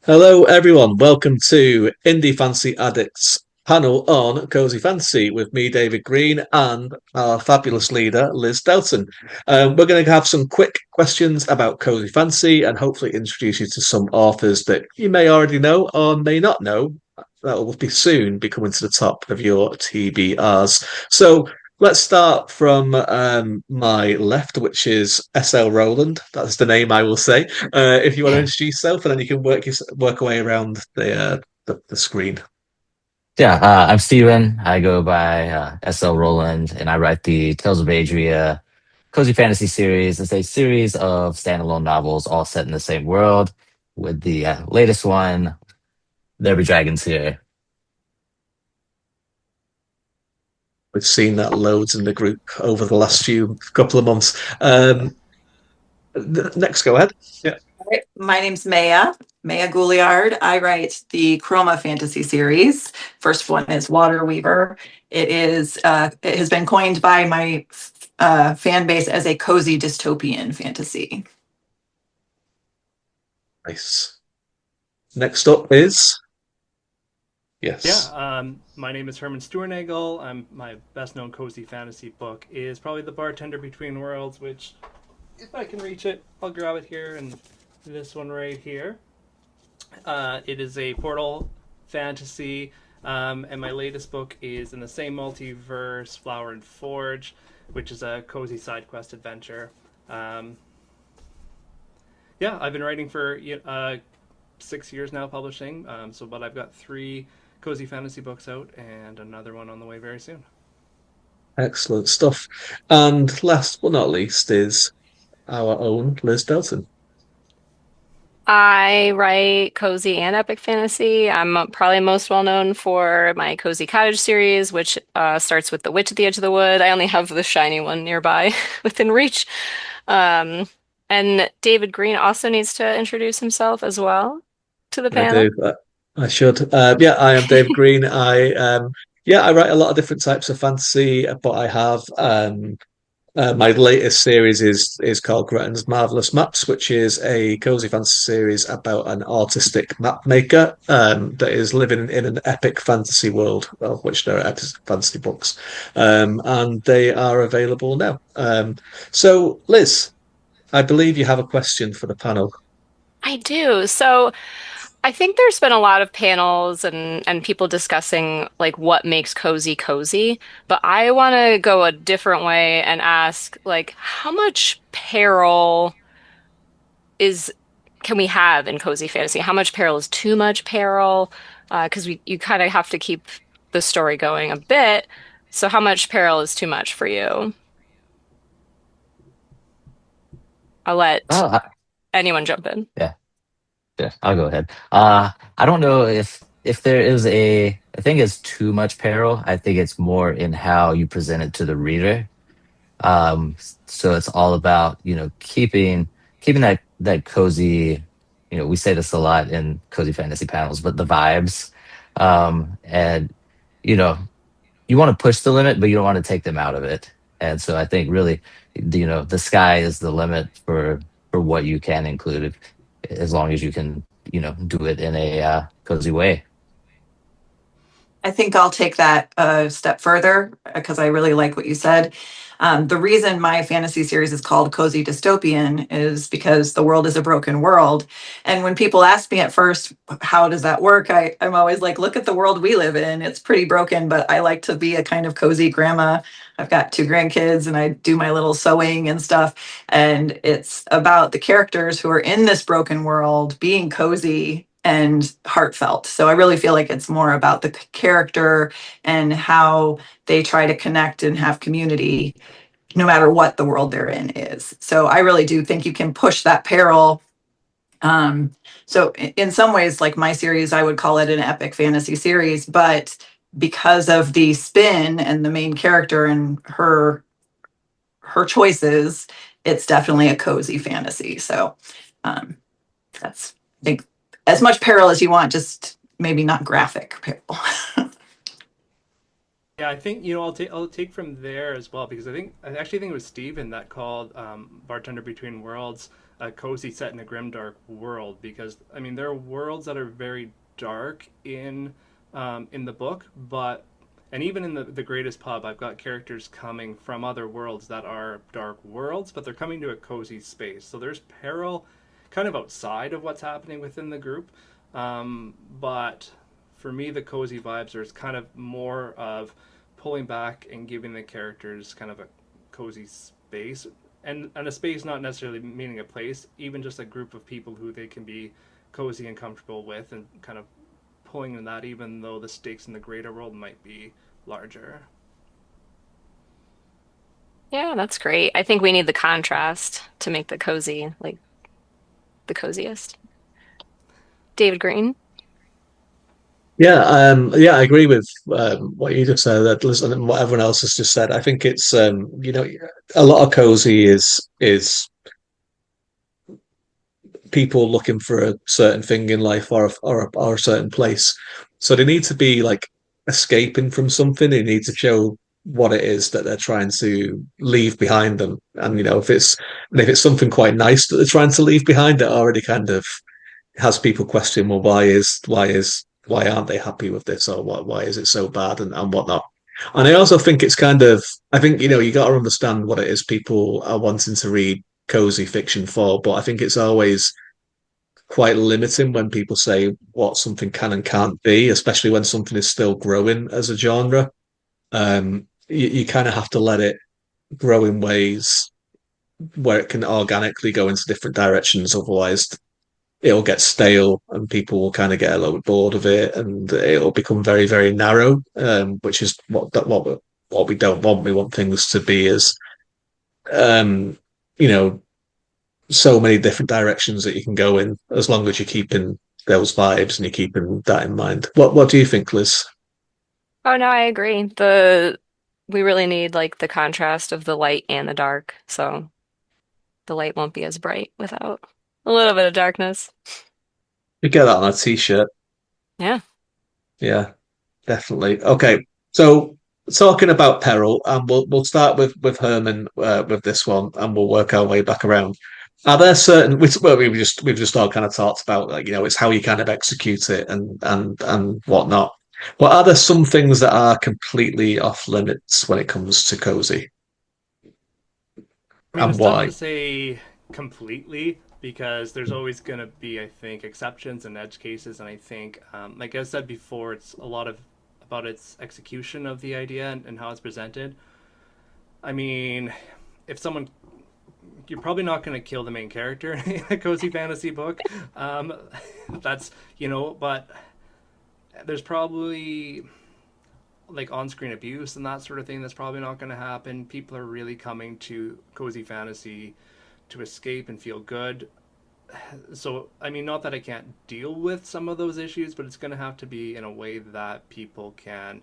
Hello, everyone. Welcome to Indie Fantasy Addicts panel on Cozy Fantasy with me, David Green, and our fabulous leader, Liz Delton. We're going to have some quick questions about Cozy Fantasy and hopefully introduce you to some authors that you may already know or may not know. That will be soon be coming to the top of your TBRs. So let's start from my left, which is SL Rowland. That's the name I will say. If you want to introduce yourself, and then you can work away around the screen. Yeah, I'm Steven. I go by SL Rowland, and I write the Tales of Adria Cozy Fantasy series. It's a series of standalone novels all set in the same world, with the latest one, There Be Dragons Here. We've seen that loads in the group over the last few couple of months. Next, go ahead. Yeah. Right. My name's Maya Gouliard. I write the Chroma fantasy series. First one is Waterweaver. It has been coined by my fan base as a cozy dystopian fantasy. Nice. Next up is Yeah, yes. my name is Herman Steuernagel. My best known cozy fantasy book is probably The Bartender Between Worlds, which, if I can reach it, I'll grab it here, and this one right here. It is a portal fantasy, and my latest book is in the same multiverse, Flower and Forge, which is a cozy side quest adventure. Um, yeah, I've been writing for 6 years now, publishing. But I've got three cozy fantasy books out and another one on the way very soon. Excellent stuff. And last but not least is our own Liz Delton. I write cozy and epic fantasy. I'm probably most well known for my Cozy Cottage series, which starts with The Witch at the Edge of the Wood. I only have the shiny one nearby within reach. Um, and David Green also needs to introduce himself as well to the I do. panel. I should. Yeah, I am Dave Green. I write a lot of different types of fantasy, but I have my latest series is called Gretton's Marvelous Maps, which is a cozy fantasy series about an autistic map maker that is living in an epic fantasy world, of which there are epic fantasy books, and they are available now. So, Liz, I believe you have a question for the panel. I do. So I think there's been a lot of panels and people discussing like what makes cozy cozy, but I want to go a different way and ask like how much peril is can we have in cozy fantasy? How much peril is too much peril? Because we you kind of have to keep the story going a bit. So how much peril is too much for you? I'll let Oh, anyone jump in. yeah, yeah, I'll go ahead. I don't know if there is I think it's too much peril. I think it's more in how you present it to the reader. So it's all about keeping that cozy. We say this a lot in cozy fantasy panels, but the vibes, and you know you want to push the limit, but you don't want to take them out of it. And so I think really, the sky is the limit for what you can include, as long as you can do it in a cozy way. I think I'll take that a step further because I really like what you said. The reason my fantasy series is called Cozy Dystopian is because the world is a broken world. And when people ask me at first, how does that work? I'm always like, look at the world we live in. It's pretty broken, but I like to be a kind of cozy grandma. I've got two grandkids and I do my little sewing and stuff. And it's about the characters who are in this broken world being cozy and heartfelt. So I really feel like it's more about the character and how they try to connect and have community no matter what the world they're in is. So I really do think you can push that peril. So in some ways, like my series, I would call it an epic fantasy series, but because of the spin and the main character and her choices, it's definitely a cozy fantasy. So um, that's I think as much peril as you want, just maybe not graphic peril. Yeah, I think I'll take from there as well because I actually think it was Steven that called Bartender Between Worlds a cozy set in a grimdark world because I mean there are worlds that are very dark in the book, but and even in the greatest pub, I've got characters coming from other worlds that are dark worlds, but they're coming to a cozy space. So there's peril kind of outside of what's happening within the group, but for me, the cozy vibes are kind of more of pulling back and giving the characters kind of a cozy space. And a space not necessarily meaning a place, even just a group of people who they can be cozy and comfortable with and kind of pulling in that even though the stakes in the greater world might be larger. Yeah, that's great. I think we need the contrast to make the cozy like the coziest. David Green. Yeah, I agree with what you just said. That listen, and what everyone else has just said. I think it's a lot of cozy is people looking for a certain thing in life or a certain place. So they need to be like escaping from something. They need to show what it is that they're trying to leave behind them. And if it's something quite nice that they're trying to leave behind, it already kind of has people question, well, why aren't they happy with this, or why is it so bad, and whatnot. And I also think it's kind of I think you got to understand what it is people are wanting to read cozy fiction for, but I think it's always quite limiting when people say what something can and can't be, especially when something is still growing as a genre. You kind of have to let it grow in ways where it can organically go into different directions. Otherwise, it'll get stale and people will kind of get a little bit bored of it, and it'll become very, very narrow, which is what we don't want. We want things to be as um, you know so many different directions that you can go in, as long as you're keeping those vibes and you're keeping that in mind. What do you think, Liz? Oh no, I agree. The we really need like the contrast of the light and the dark. So the light won't be as bright without a little bit of darkness. You get that on a t-shirt. Yeah. Yeah, definitely. Okay, so talking about peril, and we'll start with Herman with this one, and we'll work our way back around. Are there certain well, we've just all kind of talked about like it's how you kind of execute it and whatnot. But are there some things that are completely off limits when it comes to cozy, I mean, and it's tough to why? say completely because there's always going to be, I think, exceptions and edge cases. And I think, like I said before, it's a lot of about its execution of the idea and how it's presented. I mean, if someone you're probably not going to kill the main character in a cozy fantasy book. Um, that's but there's probably like on-screen abuse and that sort of thing that's probably not going to happen. People are really coming to cozy fantasy to escape and feel good. So I mean, not that I can't deal with some of those issues, but it's going to have to be in a way that people can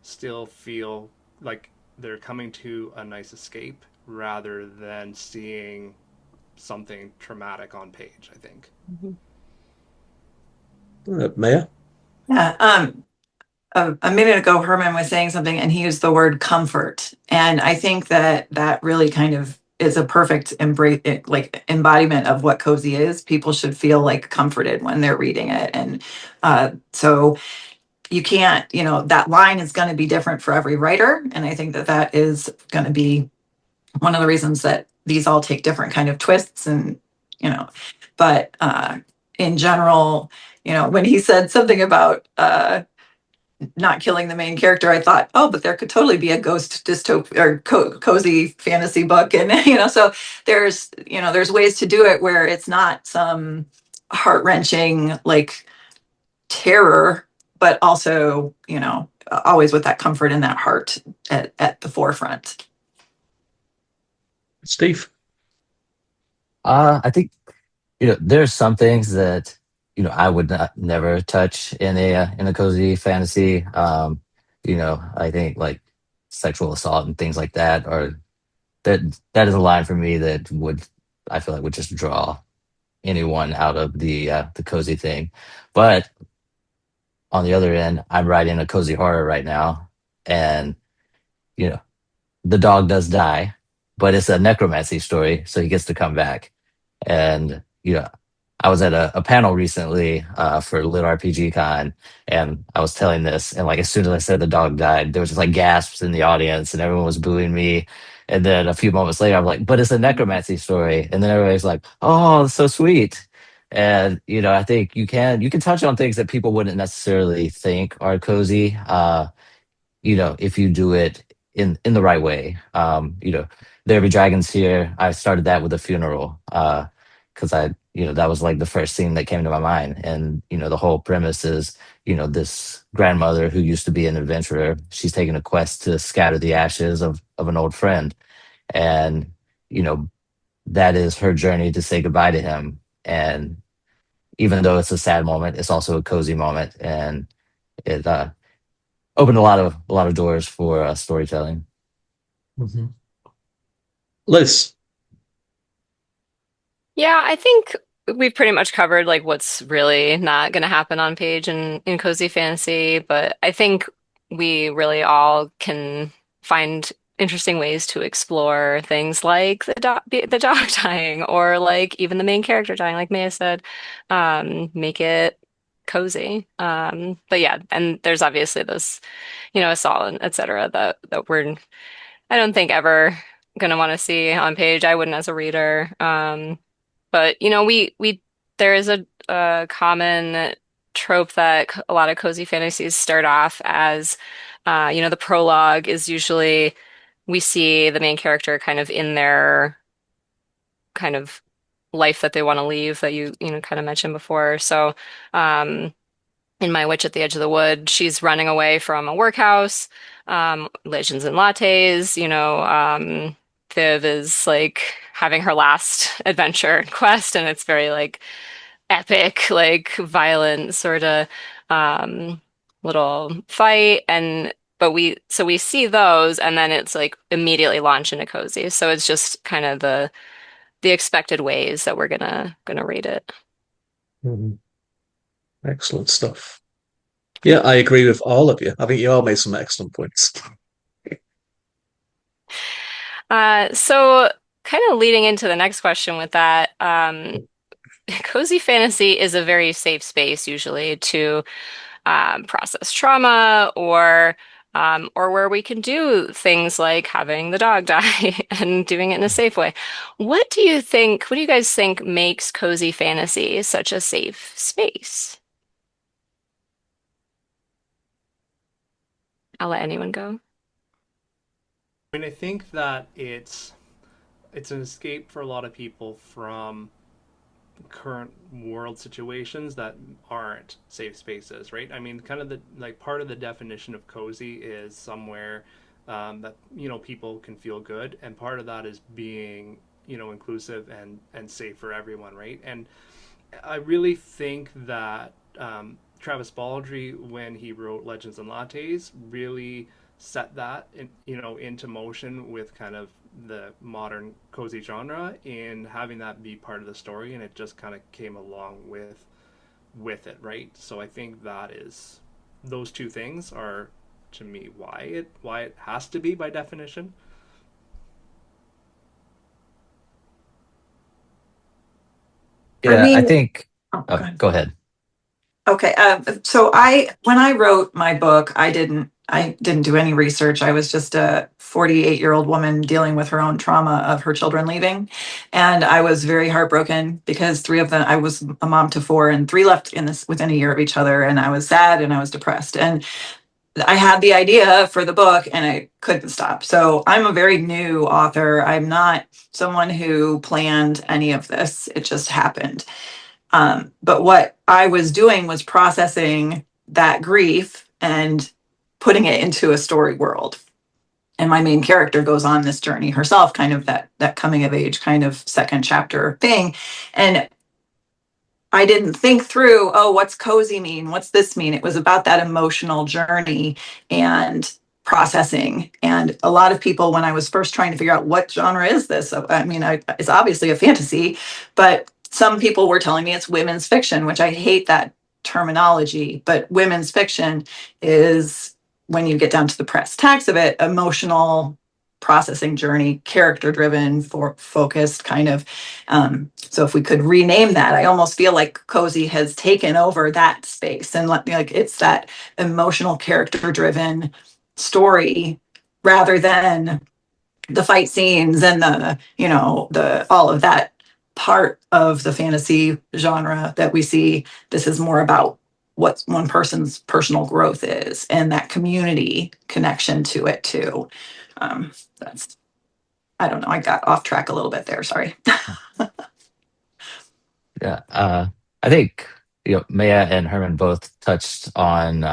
still feel like they're coming to a nice escape rather than seeing something traumatic on page, I think. Mhm. Maya? Yeah. A minute ago, Herman was saying something and he used the word comfort. And I think that that really kind of is a perfect embrace, like embodiment of what cozy is. People should feel like comforted when they're reading it. And so you can't, that line is going to be different for every writer. And I think that that is going to be one of the reasons that these all take different kind of twists and, but in general, when he said something about, not killing the main character, I thought, oh, but there could totally be a ghost dystopia or cozy fantasy book, and so there's ways to do it where it's not some heart wrenching like terror, but also always with that comfort and that heart at the forefront. Steve? I think there's some things that I would not never touch in a cozy fantasy. I think like sexual assault and things like that are that that is a line for me that would I feel like would just draw anyone out of the cozy thing. But on the other end, I'm writing a cozy horror right now, and you know the dog does die, but it's a necromancy story, so he gets to come back. And I was at a panel recently for Lit RPG Con, and I was telling this, and like as soon as I said the dog died, there was just like gasps in the audience, and everyone was booing me. And then a few moments later, I'm like, "But it's a necromancy story," and then everybody's like, "Oh, that's so sweet." And I think you can touch on things that people wouldn't necessarily think are cozy, if you do it in the right way. There Be Dragons Here. I started that with a funeral because that was like the first scene that came to my mind. And the whole premise is this grandmother who used to be an adventurer. She's taking a quest to scatter the ashes of an old friend, and you know that is her journey to say goodbye to him. And even though it's a sad moment, it's also a cozy moment, and it opened a lot of doors for storytelling. Mm-hmm. Liz. Yeah, I think we've pretty much covered like what's really not going to happen on page in cozy fantasy, but I think we really all can find interesting ways to explore things like the dog dying, or like even the main character dying, like Maya said, make it cozy. But yeah, and there's obviously those, assault and etc. that we're I don't think ever gonna want to see on page. I wouldn't as a reader. But we there is a common trope that a lot of cozy fantasies start off as, the prologue is usually we see the main character kind of in their kind of life that they want to leave that you kind of mentioned before. So, in My Witch at the Edge of the Wood, she's running away from a workhouse, legends and lattes, Viv is like having her last adventure and quest, and it's very like epic, like violent sort of little fight. And but we see those, and then it's like immediately launch into cozy. So it's just kind of the expected ways that we're gonna read it. Mm-hmm. Excellent stuff. Yeah, I agree with all of you. I think you all made some excellent points. So kind of leading into the next question with that, cozy fantasy is a very safe space usually to process trauma, or where we can do things like having the dog die and doing it in a safe way. What do you guys think makes cozy fantasy such a safe space? I'll let anyone go. I mean, I think that it's an escape for a lot of people from current world situations that aren't safe spaces, right? I mean, kind of the like part of the definition of cozy is somewhere that people can feel good, and part of that is being inclusive and safe for everyone, right? And I really think that Travis Baldree, when he wrote Legends and Lattes, really set that into motion with kind of the modern cozy genre in having that be part of the story, and it just kind of came along with it, right? So I think that is those two things are to me why it has to be by definition. For Yeah, me, I think. oh, Oh, go ahead. go ahead. Okay, so when I wrote my book, I didn't do any research. I was just a 48-year-old woman dealing with her own trauma of her children leaving, and I was very heartbroken because three of them, I was a mom to four, and three left in this within a year of each other, and I was sad and I was depressed, and I had the idea for the book and I couldn't stop. So I'm a very new author. I'm not someone who planned any of this. It just happened. But what I was doing was processing that grief and putting it into a story world. And my main character goes on this journey herself, kind of that coming of age kind of second chapter thing. And I didn't think through, oh, what's cozy mean? What's this mean? It was about that emotional journey and processing. And a lot of people, when I was first trying to figure out what genre is this, I mean, it's obviously a fantasy, but some people were telling me it's women's fiction, which I hate that terminology, but women's fiction is when you get down to the brass tacks of it, emotional processing journey, character driven, focused kind of. So if we could rename that, I almost feel like Cozy has taken over that space, and like it's that emotional character driven story rather than the fight scenes and the all of that part of the fantasy genre that we see. This is more about what one person's personal growth is and that community connection to it too. That's, I don't know, I got off track a little bit there, sorry. Yeah, I think Maya and Herman both touched on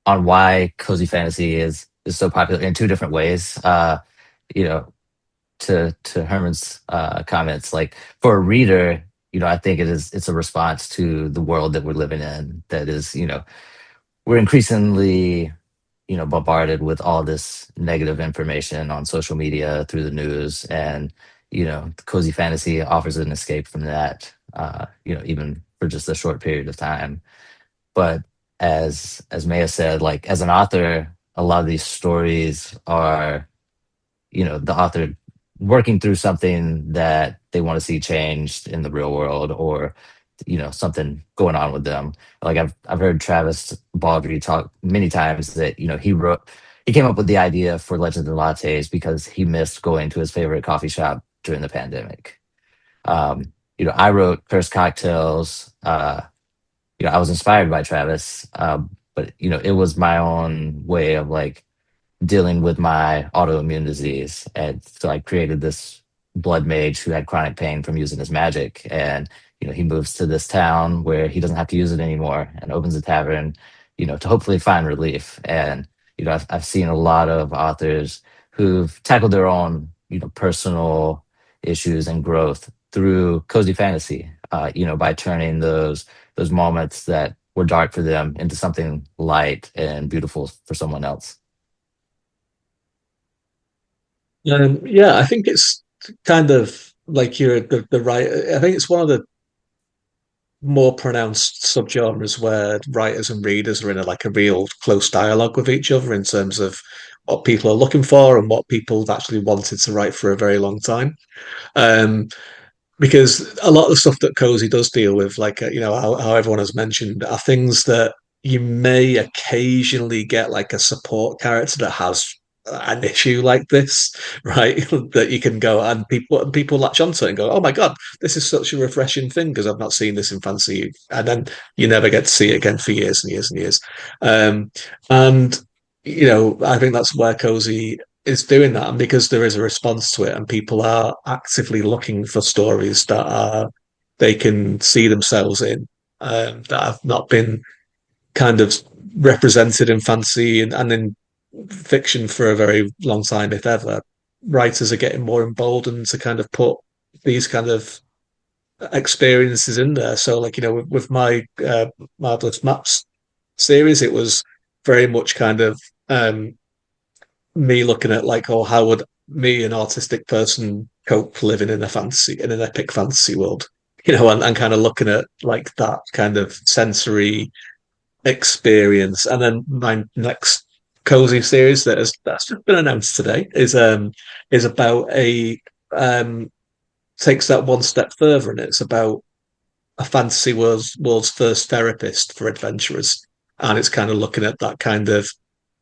why cozy fantasy is so popular in two different ways. You know, to Herman's comments, like for a reader, I think it's a response to the world that we're living in. That is, we're increasingly bombarded with all this negative information on social media, through the news, and cozy fantasy offers an escape from that, even for just a short period of time. But as Maya said, like as an author, a lot of these stories are the author working through something that they want to see changed in the real world, or something going on with them. Like I've heard Travis Baldry talk many times that he came up with the idea for Legends and Lattes because he missed going to his favorite coffee shop during the pandemic. I wrote Cursed Cocktails. I was inspired by Travis, but it was my own way of like dealing with my autoimmune disease. And so I created this blood mage who had chronic pain from using his magic. And, he moves to this town where he doesn't have to use it anymore and opens a tavern, to hopefully find relief. And, I've seen a lot of authors who've tackled their own, personal issues and growth through cozy fantasy, by turning those moments that were dark for them into something light and beautiful for someone else. Yeah, I think it's kind of like you're the right. I think it's one of the more pronounced subgenres where writers and readers are in a real close dialogue with each other in terms of what people are looking for and what people have actually wanted to write for a very long time. Um, because a lot of the stuff that Cozy does deal with, like how everyone has mentioned, are things that you may occasionally get like a support character that has an issue like this, right? That you can go and people latch onto it and go, "Oh my god, this is such a refreshing thing because I've not seen this in fantasy," and then you never get to see it again for years and years and years. Um, and I think that's where Cozy is doing that, and because there is a response to it, and people are actively looking for stories that they can see themselves in, that have not been kind of represented in fantasy and in fiction for a very long time, if ever. Writers are getting more emboldened to kind of put these kind of experiences in there. So, like with my Marvelous Maps series, it was very much kind of me looking at like, oh, how would me, an artistic person, cope living in an epic fantasy world? And kind of looking at like that kind of sensory experience. And then my next cozy series that's just been announced today is about takes that one step further, and it's about a fantasy world's first therapist for adventurers, and it's kind of looking at that kind of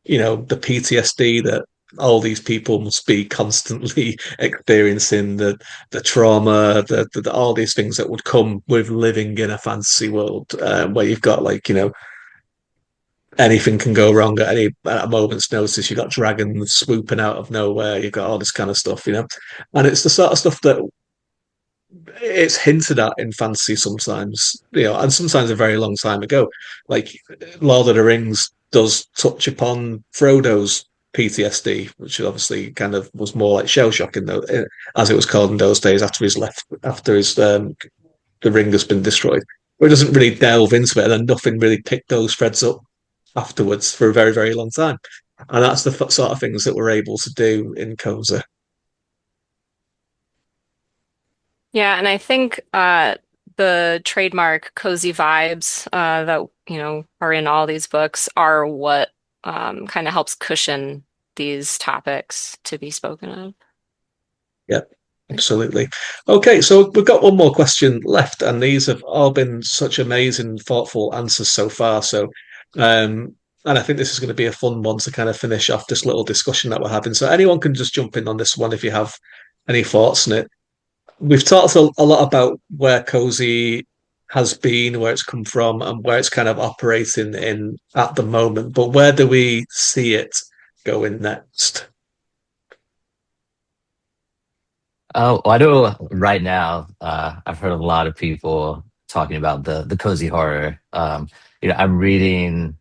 the PTSD that all these people must be constantly experiencing, the trauma, all these things that would come with living in a fantasy world, where you've got like anything can go wrong at a moment's notice. You've got dragons swooping out of nowhere. You've got all this kind of stuff, and it's the sort of stuff that it's hinted at in fantasy sometimes, and sometimes a very long time ago. Like Lord of the Rings does touch upon Frodo's PTSD, which obviously kind of was more like shell shocking, though, as it was called in those days after his the ring has been destroyed. But it doesn't really delve into it, and nothing really picked those threads up afterwards for a very, very long time. And that's the sort of things that we're able to do in Cozy. Yeah, and I think the trademark cozy vibes that are in all these books are what kind of helps cushion these topics to be spoken of. Yeah, absolutely. Okay, so we've got one more question left, and these have all been such amazing, thoughtful answers so far. So, and I think this is going to be a fun one to kind of finish off this little discussion that we're having. So, anyone can just jump in on this one if you have any thoughts on it. We've talked a lot about where Cozy has been, where it's come from, and where it's kind of operating in at the moment. But where do we see it going next? Oh, I know right now, I've heard a lot of people talking about the cozy horror. I'm reading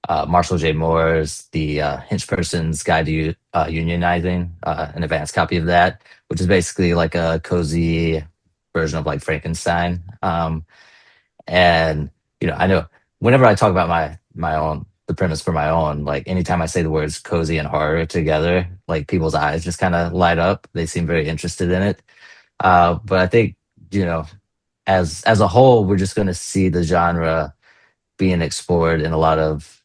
Marshall J. Moore's The Henchperson's Guide to Unionizing, an advanced copy of that, which is basically like a cozy version of like Frankenstein. And I know whenever I talk about my own the premise for my own, like anytime I say the words cozy and horror together, like people's eyes just kind of light up. They seem very interested in it. But I think you know, as a whole, we're just going to see the genre being explored in a lot of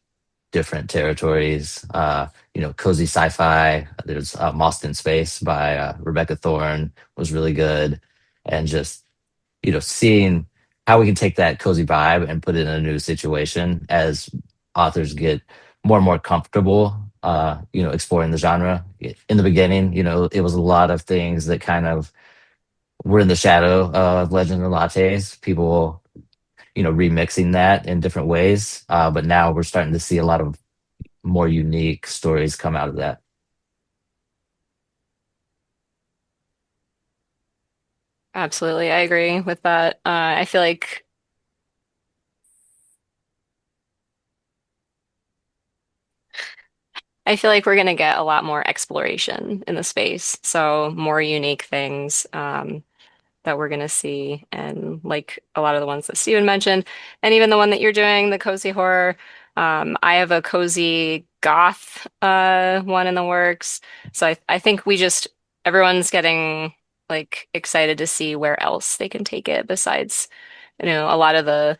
different territories. Cozy sci-fi. There's Lost in Space by Rebecca Thorne was really good, and just seeing how we can take that cozy vibe and put it in a new situation as authors get more and more comfortable, exploring the genre. In the beginning, it was a lot of things that kind of were in the shadow of Legend of Lattes. People, remixing that in different ways. But now we're starting to see a lot of more unique stories come out of that. Absolutely, I agree with that. I feel like we're going to get a lot more exploration in the space, so more unique things that we're going to see, and like a lot of the ones that Steven mentioned, and even the one that you're doing, the cozy horror. I have a cozy goth one in the works, so I think everyone's getting like excited to see where else they can take it besides, a lot of the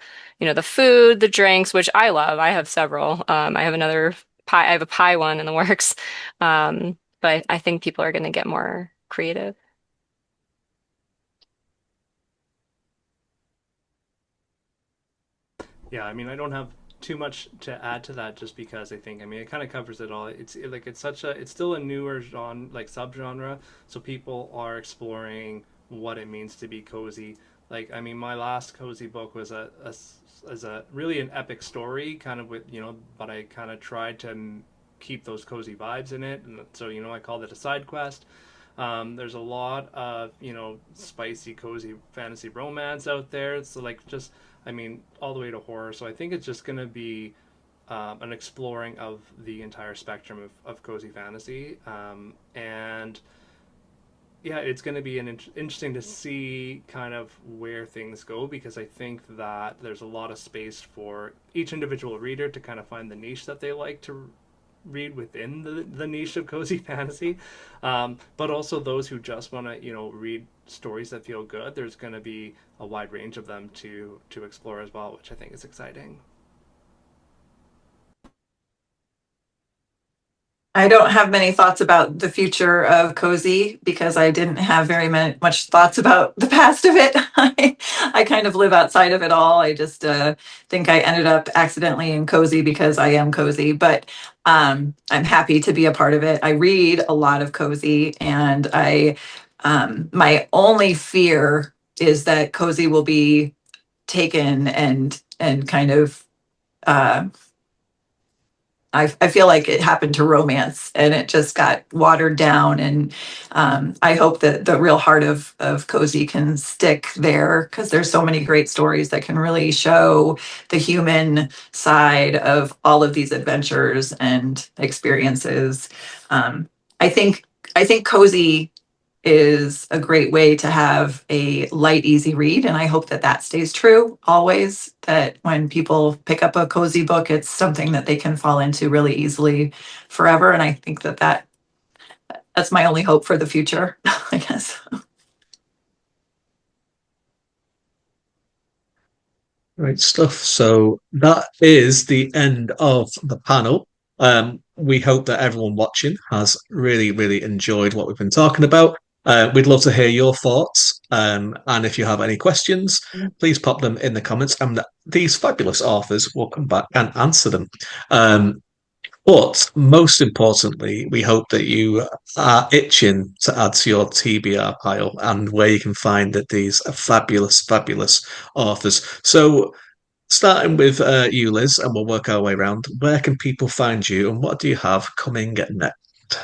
food, the drinks, which I love. I have several. I have another pie. I have a pie one in the works. But I think people are going to get more creative. Yeah, I mean, I don't have too much to add to that just because I mean, it kind of covers it all. It's still a newer genre, like subgenre, so people are exploring what it means to be cozy. Like, I mean, my last cozy book was a really an epic story, kind of but I kind of tried to keep those cozy vibes in it, and so I called it a side quest. There's a lot of spicy, cozy fantasy romance out there. So like just I mean all the way to horror. So I think it's just gonna be an exploring of the entire spectrum of cozy fantasy. And yeah, it's going to be interesting to see kind of where things go, because I think that there's a lot of space for each individual reader to kind of find the niche that they like to read within the niche of cozy fantasy, but also those who just want to read stories that feel good. There's going to be a wide range of them to explore as well, which I think is exciting. I don't have many thoughts about the future of Cozy because I didn't have much thoughts about the past of it. I kind of live outside of it all. I just think I ended up accidentally in Cozy because I am Cozy, but I'm happy to be a part of it. I read a lot of Cozy, and my only fear is that Cozy will be taken and kind of uh, I feel like it happened to romance and it just got watered down. And I hope that the real heart of Cozy can stick there, because there's so many great stories that can really show the human side of all of these adventures and experiences. Um, I think I think Cozy is a great way to have a light, easy read. And I hope that that stays true always, that when people pick up a Cozy book, it's something that they can fall into really easily forever. And I think that's my only hope for the future, I guess. Great stuff. So that is the end of the panel. We hope that everyone watching has really, really enjoyed what we've been talking about. We'd love to hear your thoughts. And if you have any questions, please pop them in the comments, and these fabulous authors will come back and answer them. But most importantly, we hope that you are itching to add to your TBR pile and where you can find that these fabulous, fabulous authors. So, starting with you, Liz, and we'll work our way around. Where can people find you, and what do you have coming next?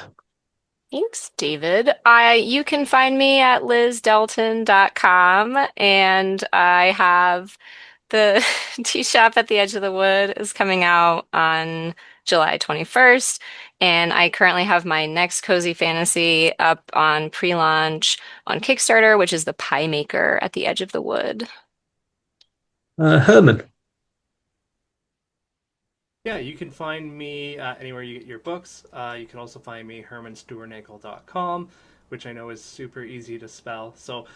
Thanks, David. You can find me at lizdelton.com, and I have the tea shop at the Edge of the Wood is coming out on July 21st, and I currently have my next cozy fantasy up on pre-launch on Kickstarter, which is The Pie Maker at the Edge of the Wood. Herman. Yeah, you can find me anywhere you get your books. You can also find me hermansteuernagel.com, which I know is super easy to spell. So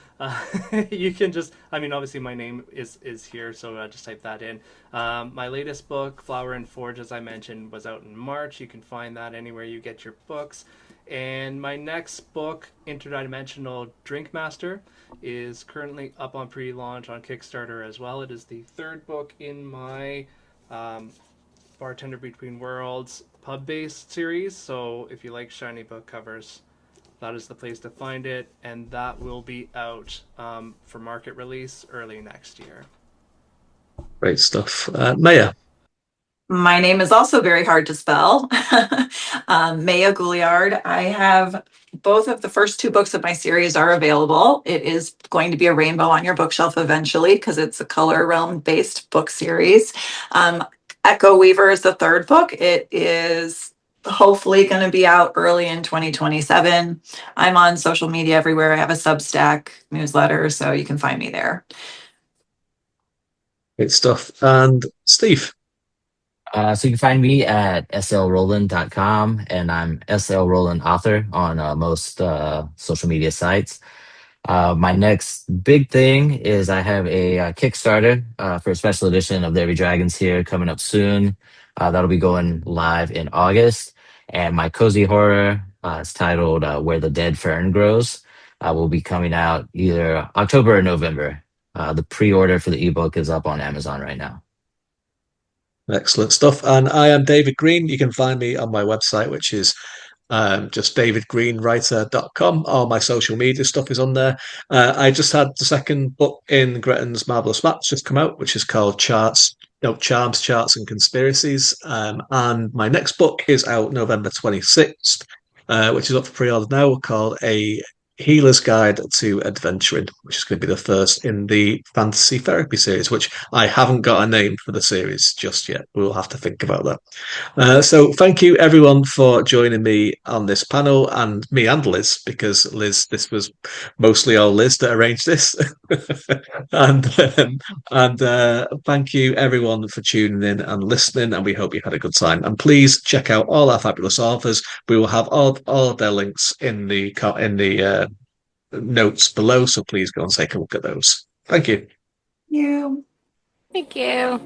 you can just, I mean, obviously my name is here, so just type that in. My latest book, Flower and Forge, as I mentioned, was out in March. You can find that anywhere you get your books. And my next book, Interdimensional Drink Master, is currently up on pre-launch on Kickstarter as well. It is the third book in my Bartender Between Worlds pub-based series. So if you like shiny book covers, that is the place to find it, and that will be out for market release early next year. Great stuff. Maya. My name is also very hard to spell. Maya Gouliard. I have both of the first two books of my series are available. It is going to be a rainbow on your bookshelf eventually because it's a color realm based book series. Echoweaver is the third book. It is hopefully going to be out early in 2027. I'm on social media everywhere. I have a Substack newsletter, so you can find me there. Great stuff. And Steve. So you can find me at slrowland.com, and I'm SL Rowland author on most social media sites. My next big thing is I have a Kickstarter for a special edition of There Be Dragons Here coming up soon. That'll be going live in August. And my cozy horror is titled Where the Dead Fern Grows. Will be coming out either October or November. The pre-order for the ebook is up on Amazon right now. Excellent stuff. And I am David Green. You can find me on my website, which is just davidgreenwriter.com. All my social media stuff is on there. I just had the second book in Gretton's Marvelous Maps just come out, which is called Charms, Charts, and Conspiracies. And my next book is out November 26th, which is up for pre-order now, called A Healer's Guide to Adventuring, which is going to be the first in the Fantasy Therapy series, which I haven't got a name for the series just yet. We'll have to think about that. So thank you everyone for joining me on this panel, and me and Liz, because Liz, this was mostly all Liz that arranged this. and thank you everyone for tuning in and listening, and we hope you had a good time. And please check out all our fabulous authors. We will have all of their links in the notes below, so please go and take a look at those. Thank you. You. Thank you.